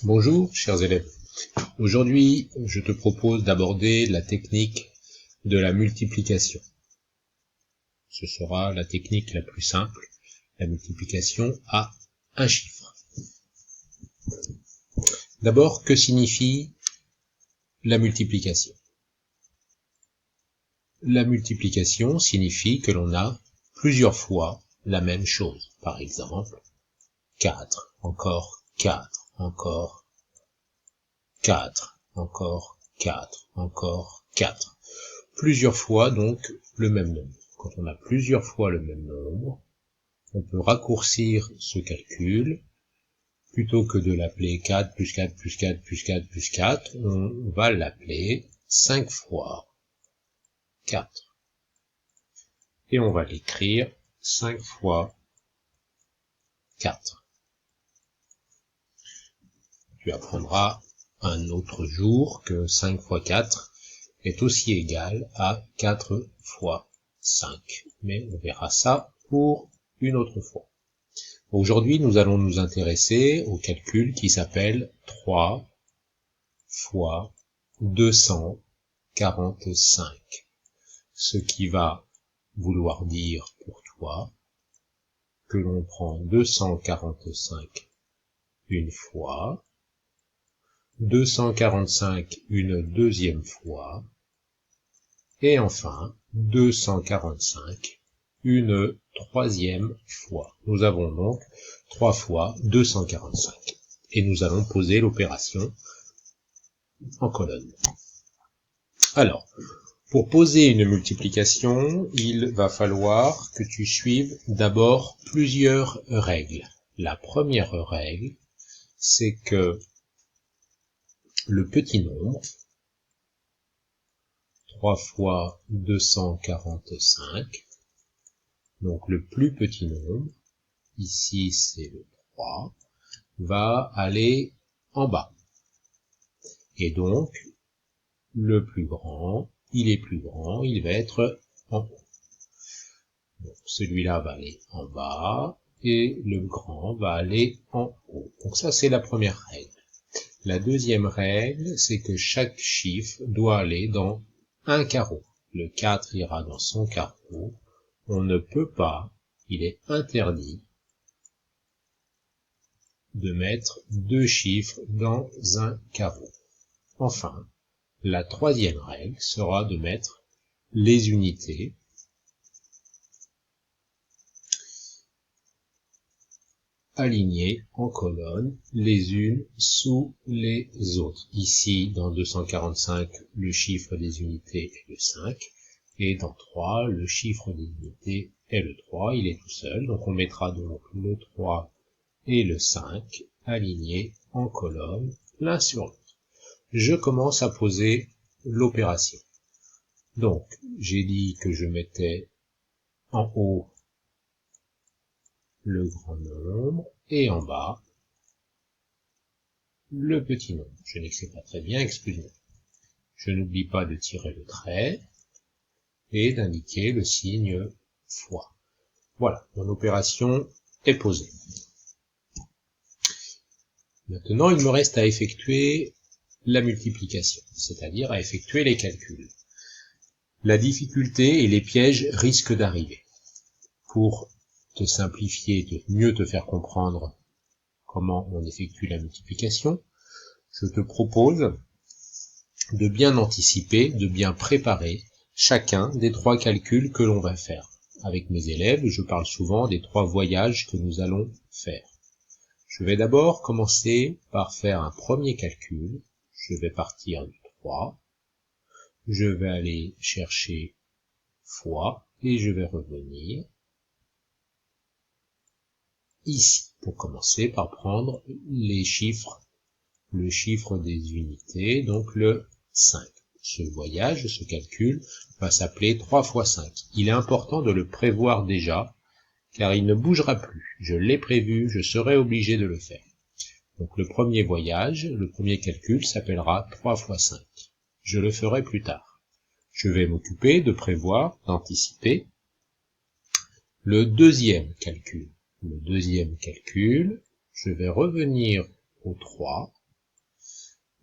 Bonjour, chers élèves. Aujourd'hui, je te propose d'aborder la technique de la multiplication. Ce sera la technique la plus simple, la multiplication à un chiffre. D'abord, que signifie la multiplication? La multiplication signifie que l'on a plusieurs fois la même chose. Par exemple, 4, encore 4, encore 4, encore 4, encore 4. Plusieurs fois donc le même nombre. Quand on a plusieurs fois le même nombre, on peut raccourcir ce calcul. Plutôt que de l'appeler 4 plus 4 plus 4 plus 4 plus 4, on va l'appeler 5 fois 4. Et on va l'écrire 5 fois 4. Tu apprendras un autre jour que 5 fois 4 est aussi égal à 4 fois 5. Mais on verra ça pour une autre fois. Aujourd'hui, nous allons nous intéresser au calcul qui s'appelle 3 fois 245. Ce qui va vouloir dire pour toi que l'on prend 245 une fois, 245 une deuxième fois, et enfin 245 une troisième fois. Nous avons donc 3 fois 245. Et nous allons poser l'opération en colonne. Alors, pour poser une multiplication, il va falloir que tu suives d'abord plusieurs règles. La première règle, c'est que le petit nombre, 3 fois 245, donc le plus petit nombre, ici c'est le 3, va aller en bas. Et donc, le plus grand, il est plus grand, il va être en haut. Donc, celui-là va aller en bas, et le grand va aller en haut. Donc ça, c'est la première règle. La deuxième règle, c'est que chaque chiffre doit aller dans un carreau. Le 4 ira dans son carreau. On ne peut pas, il est interdit de mettre deux chiffres dans un carreau. Enfin, la troisième règle sera de mettre les unités alignées en colonne, les unes sous les autres. Ici, dans 245, le chiffre des unités est le 5, et dans 3, le chiffre des unités est le 3, il est tout seul, donc on mettra donc le 3 et le 5 alignés en colonne, l'un sur l'autre. Je commence à poser l'opération. Donc, j'ai dit que je mettais en haut le grand nombre et en bas le petit nombre. Je n'écris pas très bien, excuse-moi. Je n'oublie pas de tirer le trait et d'indiquer le signe fois. Voilà, mon opération est posée. Maintenant, il me reste à effectuer la multiplication, c'est-à-dire à effectuer les calculs. La difficulté et les pièges risquent d'arriver. Pour te simplifier, de mieux te faire comprendre comment on effectue la multiplication, je te propose de bien anticiper, de bien préparer chacun des 3 calculs que l'on va faire. Avec mes élèves, je parle souvent des 3 voyages que nous allons faire. Je vais d'abord commencer par faire un premier calcul. Je vais partir du 3. Je vais aller chercher fois et je vais revenir ici pour commencer par prendre les chiffres, le chiffre des unités, donc le 5. Ce voyage, ce calcul, va s'appeler 3 fois 5. Il est important de le prévoir déjà, car il ne bougera plus. Je l'ai prévu, je serai obligé de le faire. Donc le premier voyage, le premier calcul s'appellera 3 fois 5. Je le ferai plus tard. Je vais m'occuper de prévoir, d'anticiper le deuxième calcul. Le deuxième calcul, je vais revenir au 3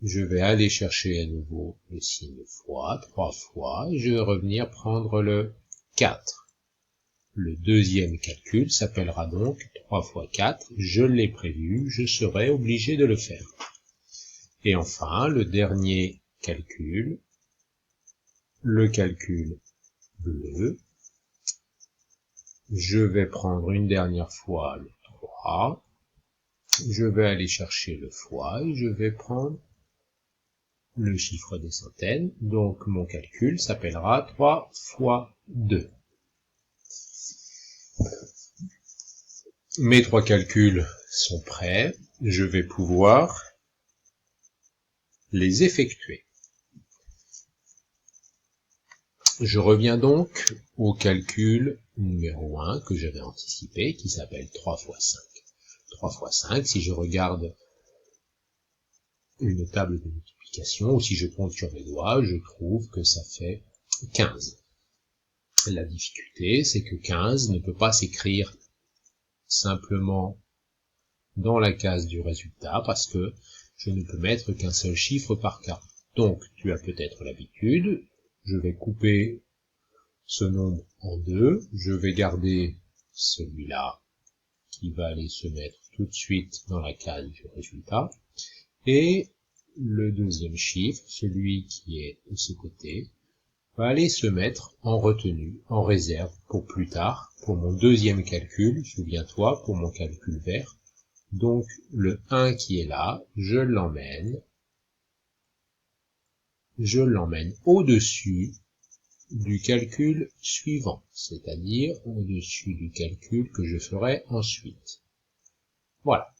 Je vais aller chercher à nouveau le signe fois, 3 fois, et je vais revenir prendre le 4. Le deuxième calcul s'appellera donc 3 fois 4, je l'ai prévu, je serai obligé de le faire. Et enfin, le dernier calcul, le calcul bleu, je vais prendre une dernière fois le 3, je vais aller chercher le fois et je vais prendre le chiffre des centaines, donc mon calcul s'appellera 3 fois 2. Mes 3 calculs sont prêts, je vais pouvoir les effectuer. Je reviens donc au calcul numéro 1 que j'avais anticipé, qui s'appelle 3 fois 5. 3 fois 5, si je regarde une table de multiplication, ou si je compte sur mes doigts, je trouve que ça fait 15. La difficulté, c'est que 15 ne peut pas s'écrire simplement dans la case du résultat, parce que je ne peux mettre qu'un seul chiffre par cas. Donc, tu as peut-être l'habitude, je vais couper ce nombre en deux, je vais garder celui-là, qui va aller se mettre tout de suite dans la case du résultat, et le deuxième chiffre, celui qui est de ce côté, va aller se mettre en retenue, en réserve pour plus tard, pour mon deuxième calcul, souviens-toi, pour mon calcul vert. Donc le 1 qui est là, je l'emmène au-dessus du calcul suivant, c'est-à-dire au-dessus du calcul que je ferai ensuite. Voilà.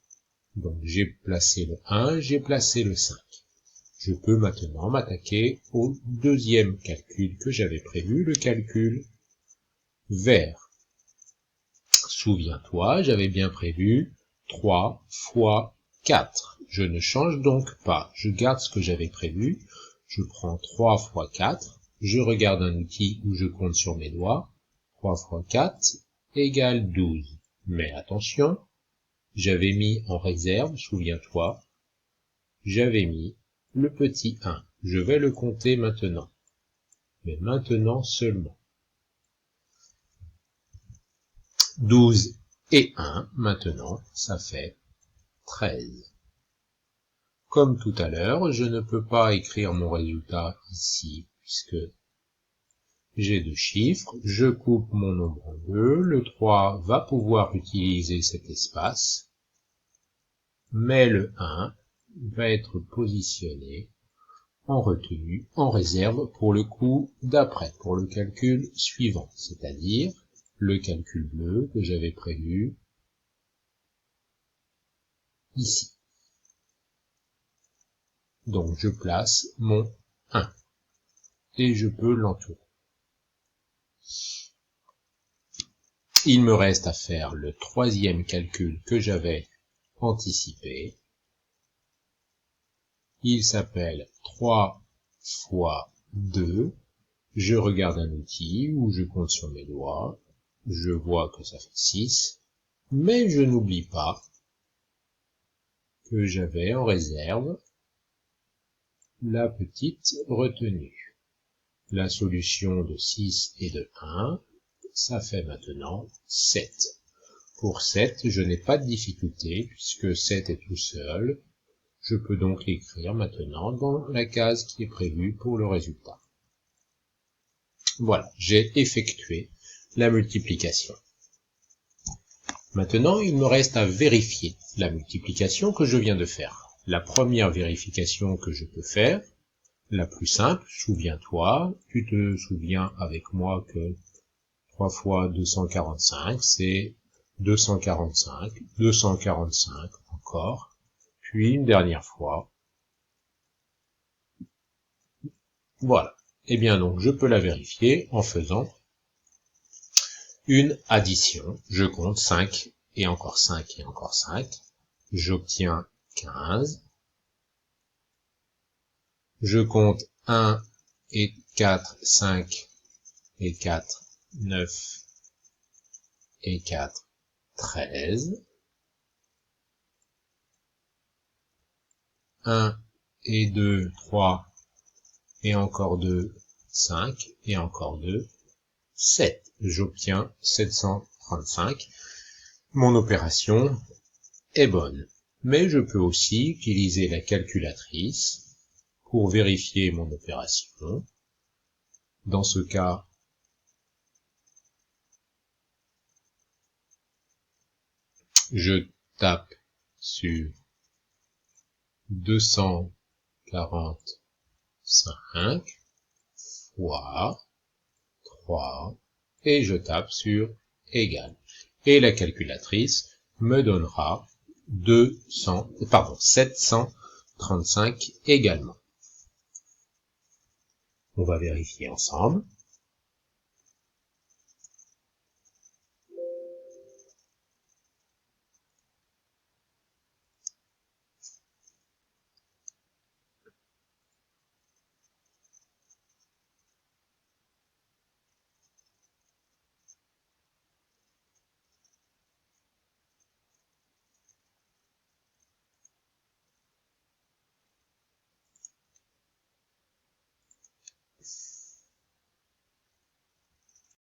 Donc j'ai placé le 1, j'ai placé le 5. Je peux maintenant m'attaquer au deuxième calcul que j'avais prévu, le calcul vert. Souviens-toi, j'avais bien prévu 3 fois 4. Je ne change donc pas, je garde ce que j'avais prévu, je prends 3 fois 4, je regarde un outil où je compte sur mes doigts, 3 fois 4 égale 12. Mais attention, j'avais mis en réserve, souviens-toi, j'avais mis le petit 1. Je vais le compter maintenant, mais maintenant seulement. 12 et 1, maintenant, ça fait 13. Comme tout à l'heure, je ne peux pas écrire mon résultat ici, puisque j'ai deux chiffres. Je coupe mon nombre en deux. Le 3 va pouvoir utiliser cet espace, mais le 1 va être positionné en retenue, en réserve pour le coup d'après, pour le calcul suivant, c'est-à-dire le calcul bleu que j'avais prévu ici. Donc je place mon 1 et je peux l'entourer. Il me reste à faire le troisième calcul que j'avais anticipé. Il s'appelle 3 fois 2. Je regarde un outil où je compte sur mes doigts. Je vois que ça fait 6. Mais je n'oublie pas que j'avais en réserve la petite retenue. La solution de 6 et de 1, ça fait maintenant 7. Pour 7, je n'ai pas de difficulté, puisque 7 est tout seul. Je peux donc l'écrire maintenant dans la case qui est prévue pour le résultat. Voilà, j'ai effectué la multiplication. Maintenant, il me reste à vérifier la multiplication que je viens de faire. La première vérification que je peux faire, la plus simple, souviens-toi, tu te souviens avec moi que 3 fois 245, c'est 245, 245 encore, puis une dernière fois. Voilà. Eh bien donc, je peux la vérifier en faisant une addition. Je compte 5 et encore 5 et encore 5. J'obtiens 15. Je compte 1 et 4, 5 et 4, 9 et 4, 13. 1 et 2, 3, et encore 2, 5, et encore 2, 7. J'obtiens 735. Mon opération est bonne. Mais je peux aussi utiliser la calculatrice pour vérifier mon opération. Dans ce cas, je tape sur 245 fois 3 et je tape sur égal. Et la calculatrice me donnera 735 également. On va vérifier ensemble.